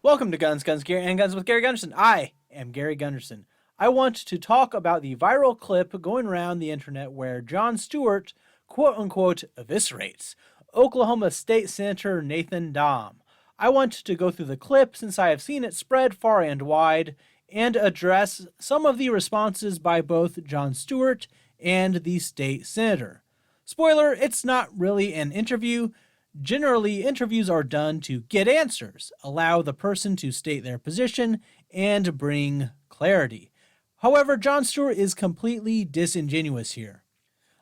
Welcome to Guns, Gear, and Guns with Gary Gunderson. I am Gary Gunderson. I want to talk about the viral clip going around the internet where Jon Stewart, quote-unquote, eviscerates Oklahoma State Senator Nathan Dahm. I want to go through the clip since I have seen it spread far and wide and address some of the responses by both Jon Stewart and the state senator. Spoiler, it's not really an interview. Generally, interviews are done to get answers, allow the person to state their position, and bring clarity. However, Jon Stewart is completely disingenuous here.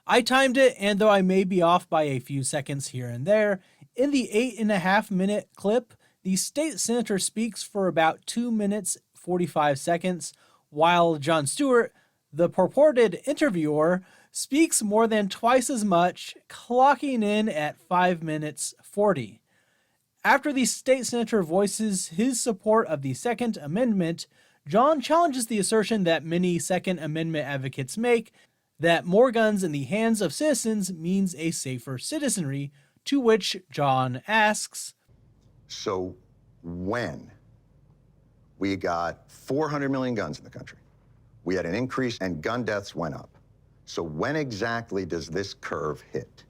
I timed it, and though I may be off by a few seconds here and there, in the 8.5-minute clip, the state senator speaks for about 2 minutes 45 seconds, while Jon Stewart, the purported interviewer, speaks more than twice as much, clocking in at 5 minutes 40. After the state senator voices his support of the Second Amendment, Jon challenges the assertion that many Second Amendment advocates make that more guns in the hands of citizens means a safer citizenry, to which Jon asks, So when we got 400 million guns in the country, we had an increase and gun deaths went up. So when exactly does this curve hit?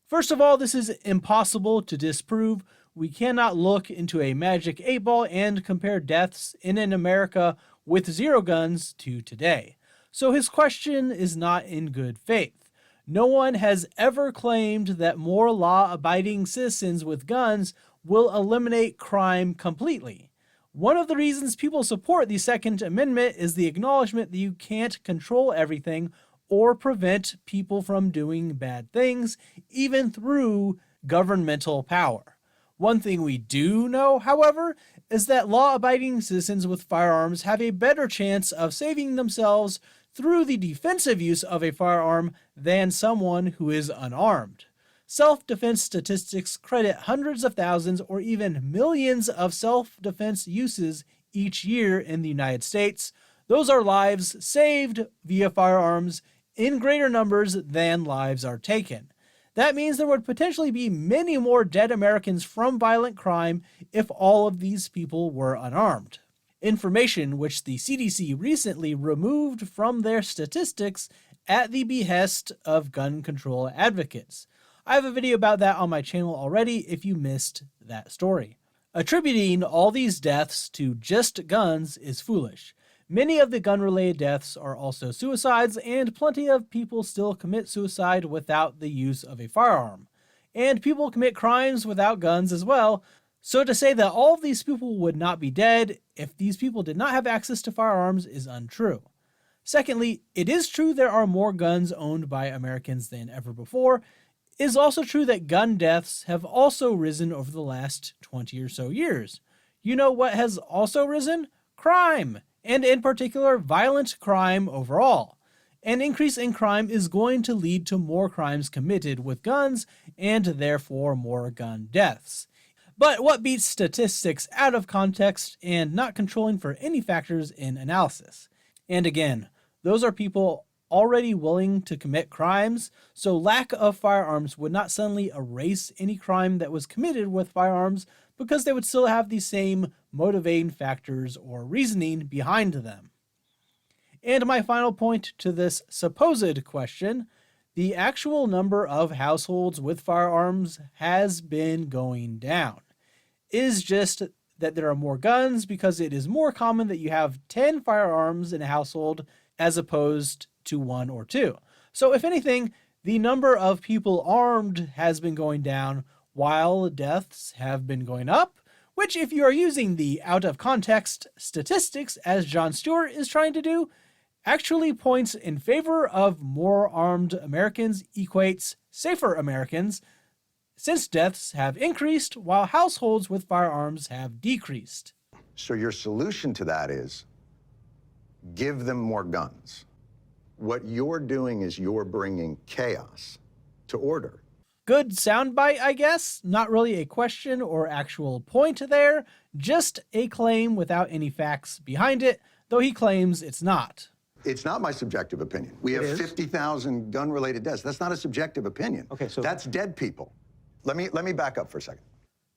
First of all, this is impossible to disprove. We cannot look into a magic 8-ball and compare deaths in an America with 0 guns to today. So his question is not in good faith. No one has ever claimed that more law-abiding citizens with guns will eliminate crime completely. One of the reasons people support the Second Amendment is the acknowledgement that you can't control everything or prevent people from doing bad things, even through governmental power. One thing we do know, however, is that law-abiding citizens with firearms have a better chance of saving themselves through the defensive use of a firearm than someone who is unarmed. Self-defense statistics credit hundreds of thousands or even millions of self-defense uses each year in the United States. Those are lives saved via firearms in greater numbers than lives are taken. That means there would potentially be many more dead Americans from violent crime if all of these people were unarmed. Information which the CDC recently removed from their statistics at the behest of gun control advocates. I have a video about that on my channel already if you missed that story. Attributing all these deaths to just guns is foolish. Many of the gun-related deaths are also suicides, and plenty of people still commit suicide without the use of a firearm. And people commit crimes without guns as well, so to say that all of these people would not be dead if these people did not have access to firearms is untrue. Secondly, it is true there are more guns owned by Americans than ever before. It is also true that gun deaths have also risen over the last 20 or so years. You know what has also risen? Crime, and in particular, violent crime overall. An increase in crime is going to lead to more crimes committed with guns, and therefore more gun deaths. But what beats statistics out of context and not controlling for any factors in analysis? And again, those are people already willing to commit crimes, so lack of firearms would not suddenly erase any crime that was committed with firearms because they would still have the same motivating factors or reasoning behind them. And my final point to this supposed question, the actual number of households with firearms has been going down. It is just that there are more guns because it is more common that you have 10 firearms in a household as opposed to 1 or 2. So if anything, the number of people armed has been going down while deaths have been going up, which if you are using the out-of-context statistics as Jon Stewart is trying to do, actually points in favor of more armed Americans equates safer Americans, since deaths have increased while households with firearms have decreased. So your solution to that is give them more guns. What you're doing is you're bringing chaos to order. Good soundbite, I guess. Not really a question or actual point there, just a claim without any facts behind it, though he claims it's not. It's not my subjective opinion. We have 50,000 gun-related deaths. That's not a subjective opinion. Okay, so that's dead people. Let me back up for a second.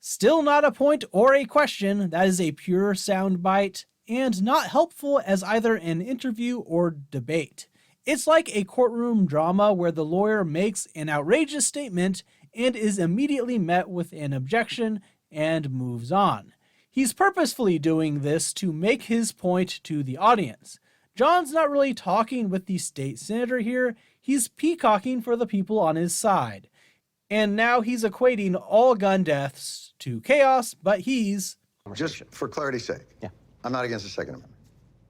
Still not a point or a question, that is a pure soundbite, and not helpful as either an interview or debate. It's like a courtroom drama where the lawyer makes an outrageous statement and is immediately met with an objection and moves on. He's purposefully doing this to make his point to the audience. Jon's not really talking with the state senator here, he's peacocking for the people on his side. And now he's equating all gun deaths to chaos, but he's... Just for clarity's sake, Yeah. I'm not against the Second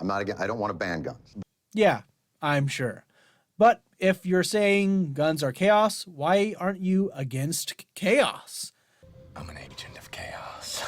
Amendment. I don't want to ban guns. Yeah, I'm sure. But if you're saying guns are chaos, why aren't you against chaos? I'm an agent of chaos.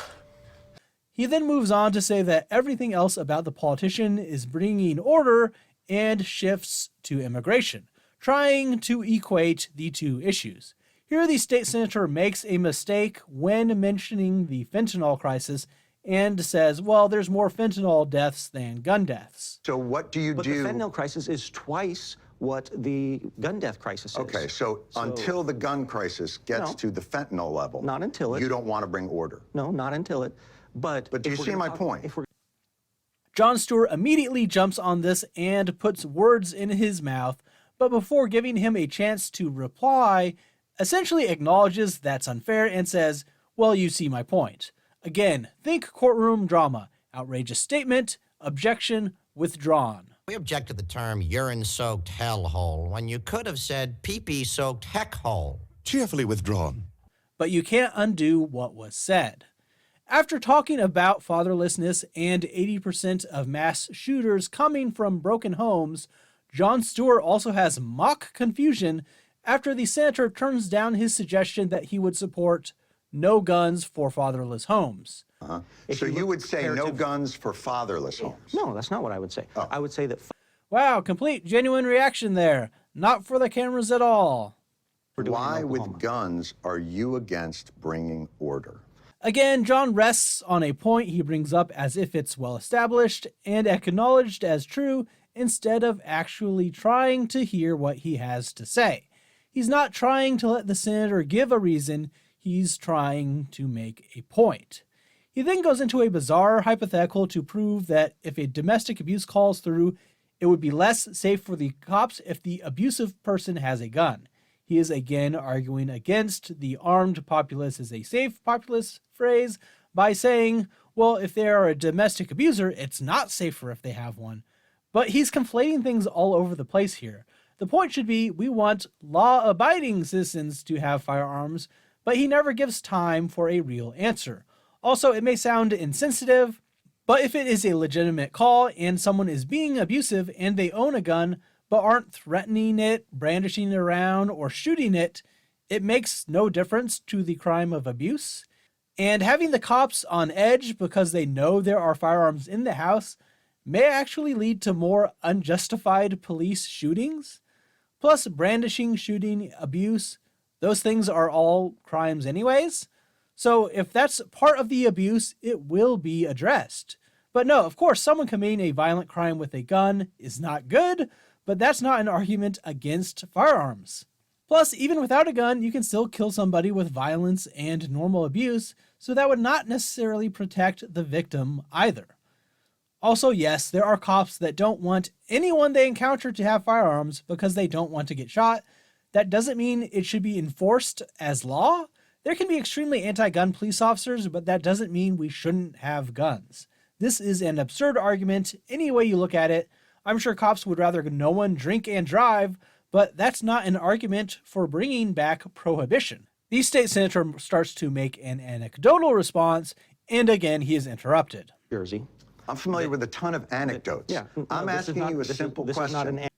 He then moves on to say that everything else about the politician is bringing order and shifts to immigration, trying to equate the two issues. Here, the state senator makes a mistake when mentioning the fentanyl crisis and says, well, there's more fentanyl deaths than gun deaths. So what do you But do? the fentanyl crisis is twice what the gun death crisis is. Okay, so until the gun crisis gets No. to the fentanyl level, Not until it. you don't want to bring order. No, not until it. But do you see my point? Jon Stewart immediately jumps on this and puts words in his mouth, but before giving him a chance to reply, essentially acknowledges that's unfair and says, well, you see my point. Again, think courtroom drama. Outrageous statement, objection, withdrawn. We object to the term urine-soaked hellhole when you could have said pee-pee-soaked heckhole. Cheerfully withdrawn. But you can't undo what was said. After talking about fatherlessness and 80% of mass shooters coming from broken homes, Jon Stewart also has mock confusion after the senator turns down his suggestion that he would support no guns for fatherless homes. So you would say no guns for fatherless homes? No, that's not what I would say. I would say that Wow, complete genuine reaction there. Not for the cameras at all. Why with guns are you against bringing order? Again, Jon rests on a point he brings up as if it's well established and acknowledged as true instead of actually trying to hear what he has to say. He's not trying to let the senator give a reason, he's trying to make a point. He then goes into a bizarre hypothetical to prove that if a domestic abuse calls through, it would be less safe for the cops if the abusive person has a gun. He is again arguing against the armed populace is a safe populace phrase by saying, well, if they are a domestic abuser, it's not safer if they have one. But he's conflating things all over the place here. The point should be we want law-abiding citizens to have firearms, but he never gives time for a real answer. Also, it may sound insensitive, but if it is a legitimate call and someone is being abusive and they own a gun but aren't threatening it, brandishing it around, or shooting it, it makes no difference to the crime of abuse. And having the cops on edge because they know there are firearms in the house may actually lead to more unjustified police shootings. Plus, brandishing, shooting, abuse, those things are all crimes anyways. So if that's part of the abuse, it will be addressed. But no, of course, someone committing a violent crime with a gun is not good, but that's not an argument against firearms. Plus, even without a gun, you can still kill somebody with violence and normal abuse, so that would not necessarily protect the victim either. Also, yes, there are cops that don't want anyone they encounter to have firearms because they don't want to get shot. That doesn't mean it should be enforced as law. There can be extremely anti-gun police officers, but that doesn't mean we shouldn't have guns. This is an absurd argument any way you look at it. I'm sure cops would rather no one drink and drive, but that's not an argument for bringing back prohibition. The state senator starts to make an anecdotal response, and again, he is interrupted. Jersey. I'm familiar with a ton of anecdotes. I'm asking you a simple question.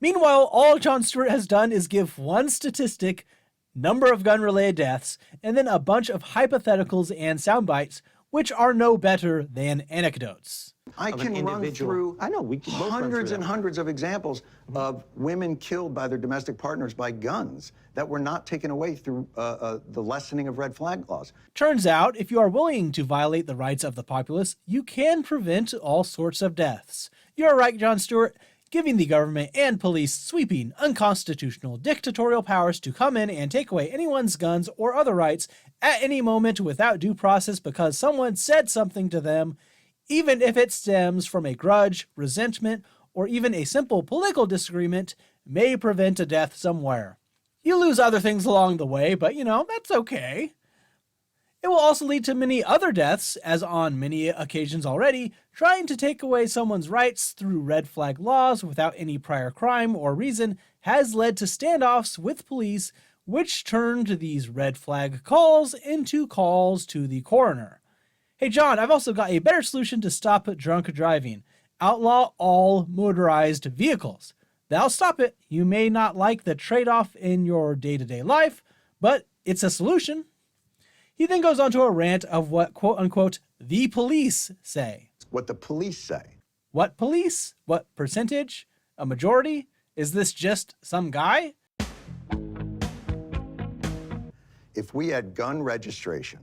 Meanwhile, all Jon Stewart has done is give one statistic, number of gun-related deaths, and then a bunch of hypotheticals and sound bites, which are no better than anecdotes. I can run through hundreds and hundreds of examples of women killed by their domestic partners by guns that were not taken away through the lessening of red flag laws. Turns out, if you are willing to violate the rights of the populace, you can prevent all sorts of deaths. You're right, Jon Stewart. giving the government and police sweeping, unconstitutional, dictatorial powers to come in and take away anyone's guns or other rights at any moment without due process because someone said something to them, even if it stems from a grudge, resentment, or even a simple political disagreement, may prevent a death somewhere. You lose other things along the way, but that's okay. It will also lead to many other deaths, as on many occasions already, trying to take away someone's rights through red flag laws without any prior crime or reason has led to standoffs with police, which turned these red flag calls into calls to the coroner. Hey John, I've also got a better solution to stop drunk driving. Outlaw all motorized vehicles. That'll stop it. You may not like the trade-off in your day-to-day life, but it's a solution. He then goes on to a rant of what, quote-unquote, the police say. What the police say. What police? What percentage? A majority? Is this just some guy? If we had gun registration,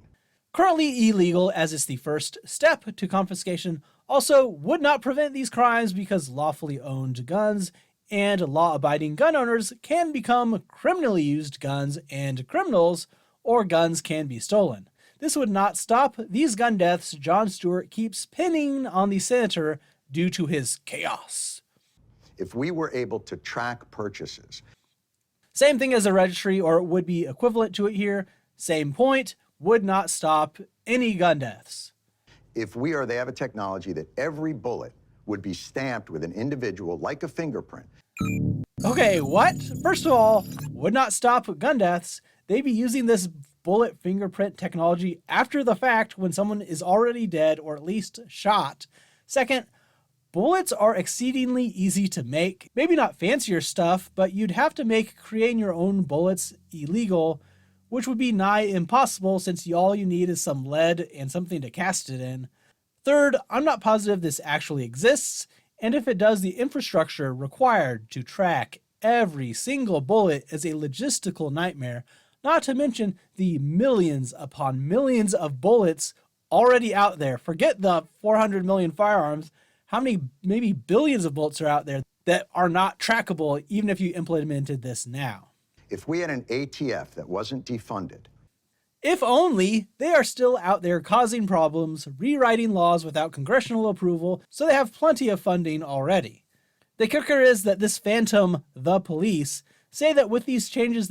currently illegal as it's the first step to confiscation, also would not prevent these crimes because lawfully owned guns and law-abiding gun owners can become criminally used guns and criminals, or guns can be stolen. This would not stop these gun deaths Jon Stewart keeps pinning on the senator due to his chaos. if we were able to track purchases. Same thing as a registry, or would be equivalent to it here. Same point, would not stop any gun deaths. If they have a technology that every bullet would be stamped with an individual like a fingerprint. Okay, what? First of all, would not stop gun deaths. They'd be using this bullet fingerprint technology after the fact when someone is already dead or at least shot. Second, bullets are exceedingly easy to make. Maybe not fancier stuff, but you'd have to make creating your own bullets illegal, which would be nigh impossible since all you need is some lead and something to cast it in. Third, I'm not positive this actually exists, and if it does, the infrastructure required to track every single bullet is a logistical nightmare, not to mention the millions upon millions of bullets already out there. Forget the 400 million firearms. How many, maybe billions of bullets are out there that are not trackable even if you implemented this now? If we had an ATF that wasn't defunded. If only, they are still out there causing problems, rewriting laws without congressional approval, so they have plenty of funding already. The kicker is that this phantom, the police, say that with these changes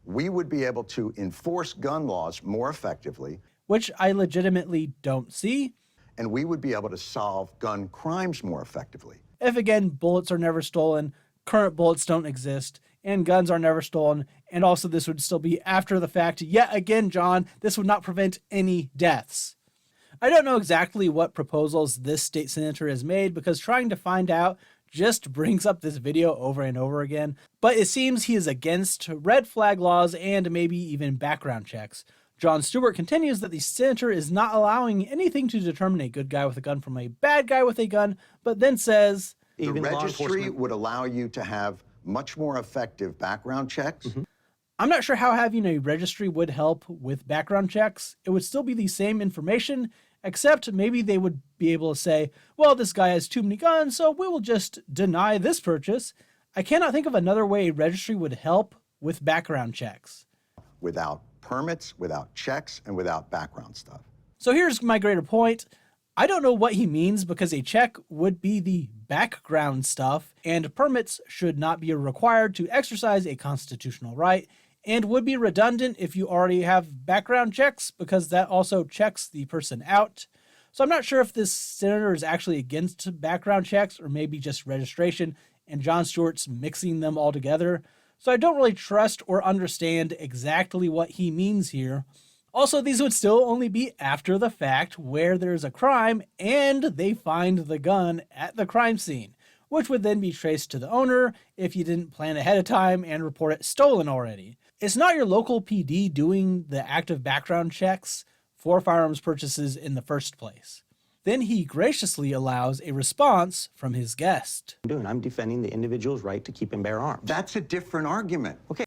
we would be able to enforce gun laws more effectively. Which I legitimately don't see. And we would be able to solve gun crimes more effectively. If again, bullets are never stolen, current bullets don't exist, and guns are never stolen, and also this would still be after the fact. Yet again, John, this would not prevent any deaths. I don't know exactly what proposals this state senator has made because trying to find out just brings up this video over and over again, but it seems he is against red flag laws and maybe even background checks. Jon Stewart continues that the senator is not allowing anything to determine a good guy with a gun from a bad guy with a gun, but then says, the registry would allow you to have much more effective background checks. Mm-hmm. I'm not sure how having a registry would help with background checks. It would still be the same information, except maybe they would be able to say, well, this guy has too many guns, so we will just deny this purchase. I cannot think of another way a registry would help with background checks. Without permits, without checks, and without background stuff. So here's my greater point. I don't know what he means because a check would be the background stuff, and permits should not be required to exercise a constitutional right, and would be redundant if you already have background checks because that also checks the person out. So I'm not sure if this senator is actually against background checks or maybe just registration, and Jon Stewart's mixing them all together. So I don't really trust or understand exactly what he means here. Also, these would still only be after the fact where there's a crime and they find the gun at the crime scene, which would then be traced to the owner if you didn't plan ahead of time and report it stolen already. It's not your local PD doing the active background checks for firearms purchases in the first place. Then he graciously allows a response from his guest. I'm defending the individual's right to keep and bear arms. That's a different argument. Okay.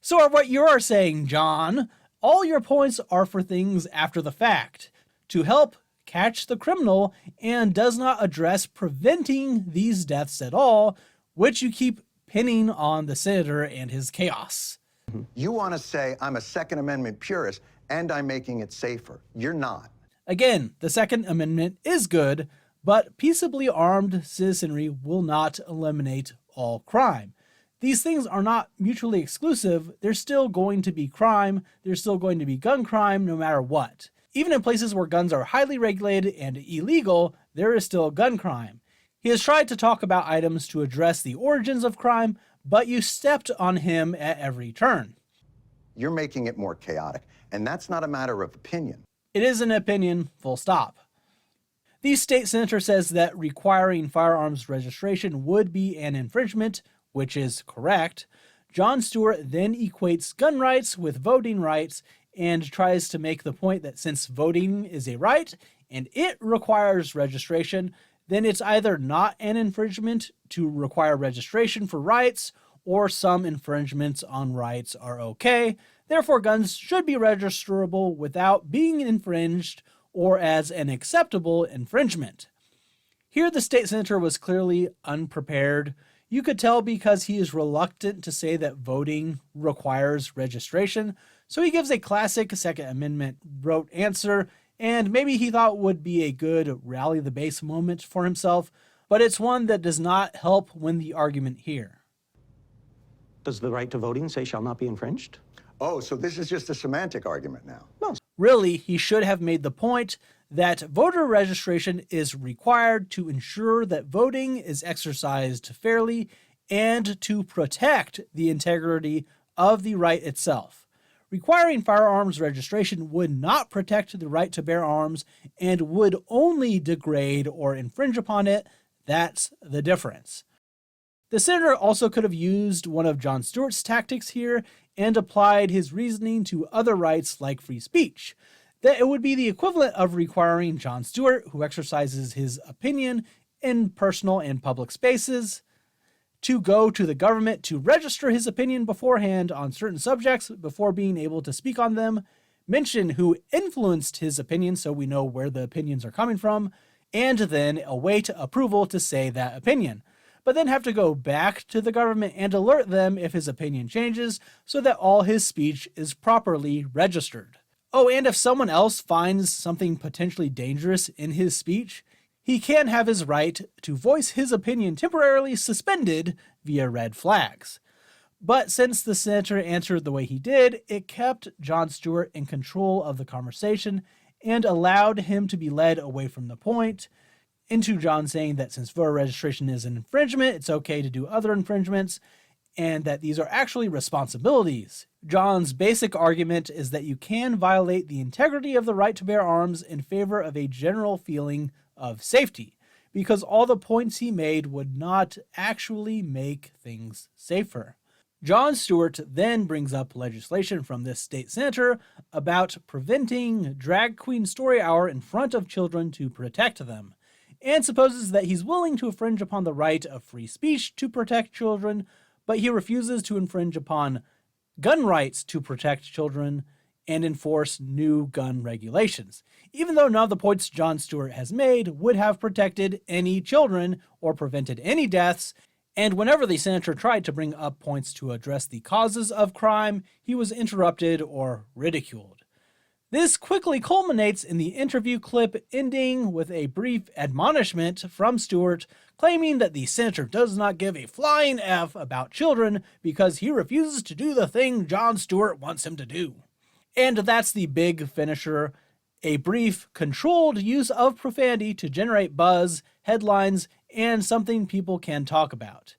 So what you're saying, John, all your points are for things after the fact, to help catch the criminal and does not address preventing these deaths at all, which you keep pinning on the senator and his chaos. You want to say I'm a Second Amendment purist and I'm making it safer. You're not. Again, the Second Amendment is good, but peaceably armed citizenry will not eliminate all crime. These things are not mutually exclusive. There's still going to be crime. There's still going to be gun crime no matter what. Even in places where guns are highly regulated and illegal, there is still gun crime. He has tried to talk about items to address the origins of crime, but you stepped on him at every turn. You're making it more chaotic, and that's not a matter of opinion. It is an opinion, full stop. The state senator says that requiring firearms registration would be an infringement, which is correct. Jon Stewart then equates gun rights with voting rights and tries to make the point that since voting is a right and it requires registration, then it's either not an infringement to require registration for rights, or some infringements on rights are okay. Therefore, guns should be registerable without being infringed or as an acceptable infringement. Here, the state senator was clearly unprepared. You could tell because he is reluctant to say that voting requires registration, so he gives a classic Second Amendment rote answer, and maybe he thought would be a good rally the base moment for himself, but it's one that does not help win the argument here. Does the right to voting say shall not be infringed? Oh, so this is just a semantic argument now. No. Really, he should have made the point that voter registration is required to ensure that voting is exercised fairly and to protect the integrity of the right itself. Requiring firearms registration would not protect the right to bear arms and would only degrade or infringe upon it. That's the difference. The senator also could have used one of Jon Stewart's tactics here and applied his reasoning to other rights like free speech. That it would be the equivalent of requiring Jon Stewart, who exercises his opinion in personal and public spaces, to go to the government to register his opinion beforehand on certain subjects before being able to speak on them, mention who influenced his opinion so we know where the opinions are coming from, and then await approval to say that opinion, but then have to go back to the government and alert them if his opinion changes so that all his speech is properly registered. Oh, and if someone else finds something potentially dangerous in his speech, he can have his right to voice his opinion temporarily suspended via red flags. But since the senator answered the way he did, it kept Jon Stewart in control of the conversation and allowed him to be led away from the point, into Jon saying that since voter registration is an infringement, it's okay to do other infringements, and that these are actually responsibilities. Jon's basic argument is that you can violate the integrity of the right to bear arms in favor of a general feeling of safety, because all the points he made would not actually make things safer. Jon Stewart then brings up legislation from this state senator about preventing drag queen story hour in front of children to protect them, and supposes that he's willing to infringe upon the right of free speech to protect children, but he refuses to infringe upon gun rights to protect children and enforce new gun regulations, even though none of the points Jon Stewart has made would have protected any children or prevented any deaths. And whenever the senator tried to bring up points to address the causes of crime, he was interrupted or ridiculed. This quickly culminates in the interview clip ending with a brief admonishment from Stewart claiming that the senator does not give a flying F about children because he refuses to do the thing Jon Stewart wants him to do. And that's the big finisher, a brief, controlled use of profanity to generate buzz, headlines, and something people can talk about.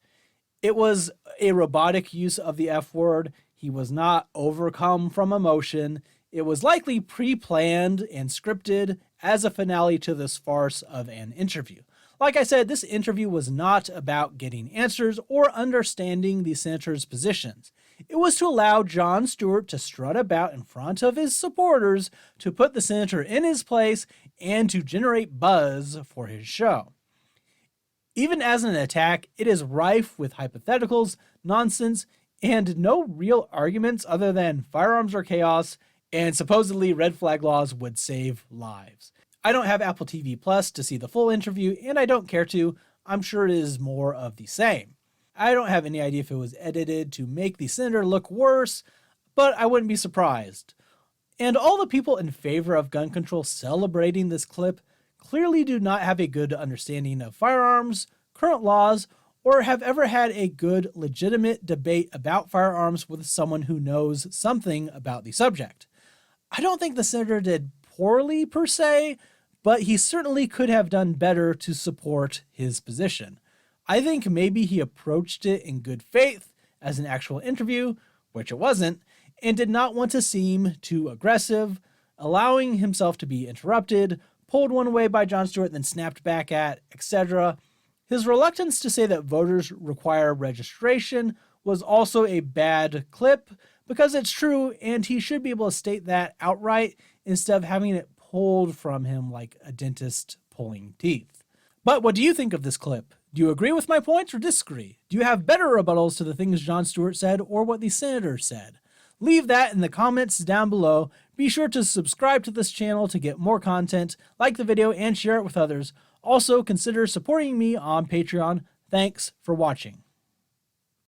It was a robotic use of the F word. He was not overcome from emotion. It was likely pre-planned and scripted as a finale to this farce of an interview. Like I said, this interview was not about getting answers or understanding the senator's positions. It was to allow Jon Stewart to strut about in front of his supporters, to put the senator in his place, and to generate buzz for his show. Even as an attack, it is rife with hypotheticals, nonsense, and no real arguments other than firearms are chaos, and supposedly red flag laws would save lives. I don't have Apple TV Plus to see the full interview, and I don't care to. I'm sure it is more of the same. I don't have any idea if it was edited to make the senator look worse, but I wouldn't be surprised. And all the people in favor of gun control celebrating this clip clearly do not have a good understanding of firearms, current laws, or have ever had a good, legitimate debate about firearms with someone who knows something about the subject. I don't think the senator did poorly per se, but he certainly could have done better to support his position. I think maybe he approached it in good faith as an actual interview, which it wasn't, and did not want to seem too aggressive, allowing himself to be interrupted, pulled one way by Jon Stewart, then snapped back at, etc. His reluctance to say that voters require registration was also a bad clip, because it's true, and he should be able to state that outright instead of having it pulled from him like a dentist pulling teeth. But what do you think of this clip? Do you agree with my points or disagree? Do you have better rebuttals to the things Jon Stewart said or what the senator said? Leave that in the comments down below. Be sure to subscribe to this channel to get more content, like the video, and share it with others. Also, consider supporting me on Patreon. Thanks for watching.